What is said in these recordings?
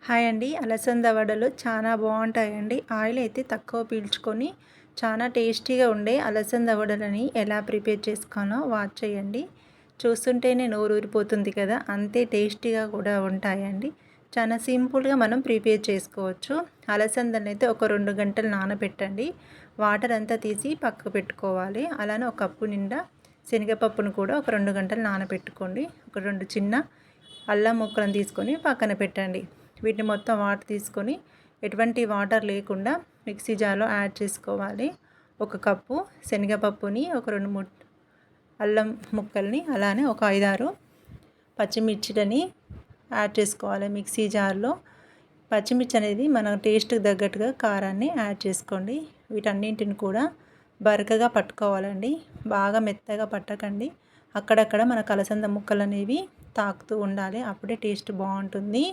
Hi అండి. అలసంద వడలు చాలా బాగుంటాయండి. ఆయిల్ అయితే తక్కువ పీల్చుకొని చాలా టేస్టీగా ఉండే అలసంద వడలని ఎలా ప్రిపేర్ చేసుకోవాలో వాచ్ చేయండి. చూస్తుంటేనే నోరూరిపోతుంది కదా, అంతే టేస్టీగా కూడా ఉంటాయండి. చాలా సింపుల్గా మనం ప్రిపేర్ చేసుకోవచ్చు. అలసందని అయితే ఒక 2 గంటలు నానబెట్టండి. వాటర్ అంతా తీసి పక్కకు పెట్టుకోవాలి. అలానే ఒక కప్పు నిండా శనగపప్పును కూడా ఒక 2 గంటలు నానబెట్టుకోండి. ఒక 2 చిన్న అల్లం ముక్కలను తీసుకొని పక్కన పెట్టండి. వీటిని మొత్తం వాటర్ తీసుకొని ఎటువంటి వాటర్ లేకుండా మిక్సీ జార్లో యాడ్ చేసుకోవాలి. ఒక కప్పు శనగపప్పుని, ఒక 2-3 అల్లం ముక్కల్ని, అలానే ఒక 5-6 పచ్చిమిర్చిలని యాడ్ చేసుకోవాలి మిక్సీ జార్లో. పచ్చిమిర్చి అనేది మన టేస్ట్కి తగ్గట్టుగా కారాన్ని యాడ్ చేసుకోండి. వీటన్నింటిని కూడా బరకగా పట్టుకోవాలండి. బాగా మెత్తగా పట్టకండి. అక్కడక్కడ మన అలసంద ముక్కలు అనేవి తాకుతూ ఉండాలి, అప్పుడే టేస్ట్ బాగుంటుంది.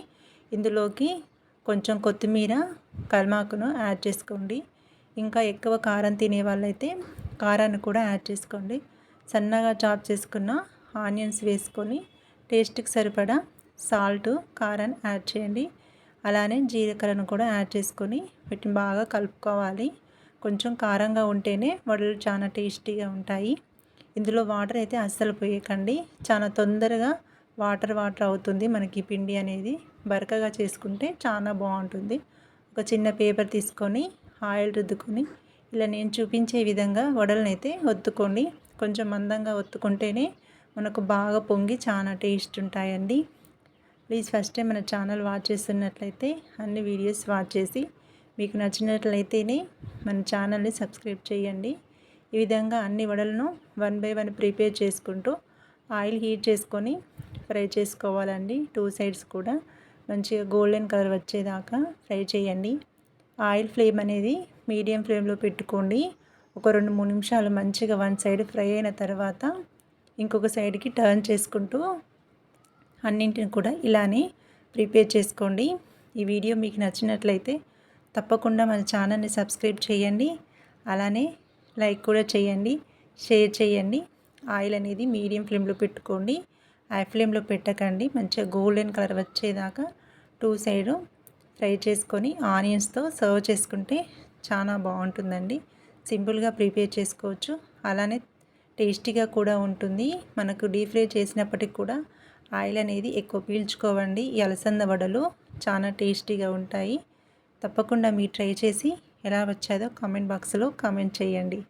ఇందులోకి కొంచెం కొత్తిమీర, కల్మాకును యాడ్ చేసుకోండి. ఇంకా ఎక్కువ కారం తినే వాళ్ళైతే కారాన్ని కూడా యాడ్ చేసుకోండి. సన్నగా చాప్ చేసుకున్న ఆనియన్స్ వేసుకొని టేస్ట్కి సరిపడా సాల్ట్, కారాన్ని యాడ్ చేయండి. అలానే జీలకర్రను కూడా యాడ్ చేసుకొని వీటిని బాగా కలుపుకోవాలి. కొంచెం కారంగా ఉంటేనే వడలు చాలా టేస్టీగా ఉంటాయి. ఇందులో వాటర్ అయితే అస్సలు పోయకండి. చాలా తొందరగా వాటర్ అవుతుంది మనకి పిండి అనేది. బరకగా చేసుకుంటే చాలా బాగుంటుంది. ఒక చిన్న పేపర్ తీసుకొని ఆయిల్ రుద్దుకొని ఇలా నేను చూపించే విధంగా వడలను అయితే ఒత్తుకోండి. కొంచెం మందంగా ఒత్తుకుంటేనే మనకు బాగా పొంగి చాలా టేస్ట్ ఉంటాయండి. ప్లీజ్ ఫస్ట్ టైం మన ఛానల్ వాచ్ చేస్తున్నట్లయితే అన్ని వీడియోస్ వాచ్ చేసి మీకు నచ్చినట్లయితేనే మన ఛానల్ని సబ్స్క్రైబ్ చేయండి. ఈ విధంగా అన్ని వడలను 1 బై 1 ప్రిపేర్ చేసుకుంటూ ఆయిల్ హీట్ చేసుకొని ఫ్రై చేసుకోవాలండి. 2 సైడ్స్ కూడా మంచిగా గోల్డెన్ కలర్ వచ్చేదాకా ఫ్రై చేయండి. ఆయిల్ ఫ్లేమ్ అనేది మీడియం ఫ్లేమ్లో పెట్టుకోండి. ఒక 2-3 నిమిషాలు మంచిగా 1 సైడ్ ఫ్రై అయిన తర్వాత ఇంకొక సైడ్కి టర్న్ చేసుకుంటూ అన్నింటిని కూడా ఇలానే ప్రిపేర్ చేసుకోండి. ఈ వీడియో మీకు నచ్చినట్లయితే తప్పకుండా మన ఛానల్ని సబ్స్క్రైబ్ చేయండి. అలానే లైక్ కూడా చేయండి, షేర్ చేయండి. ఆయిల్ అనేది మీడియం ఫ్లేమ్లో పెట్టుకోండి, హై ఫ్లేమ్లో పెట్టకండి. మంచిగా గోల్డెన్ కలర్ వచ్చేదాకా 2 సైడ్ ఫ్రై చేసుకొని ఆనియన్స్తో సర్వ్ చేసుకుంటే చాలా బాగుంటుందండి. సింపుల్గా ప్రిపేర్ చేసుకోవచ్చు, అలానే టేస్టీగా కూడా ఉంటుంది. మనకు డీప్ ఫ్రై చేసినప్పటికి కూడా ఆయిల్ అనేది ఎక్కువ పీల్చుకోవండి. ఈ అలసంద వడలు చాలా టేస్టీగా ఉంటాయి. తప్పకుండా మీరు ట్రై చేసి ఎలా వచ్చాదో కామెంట్ బాక్స్లో కామెంట్ చేయండి.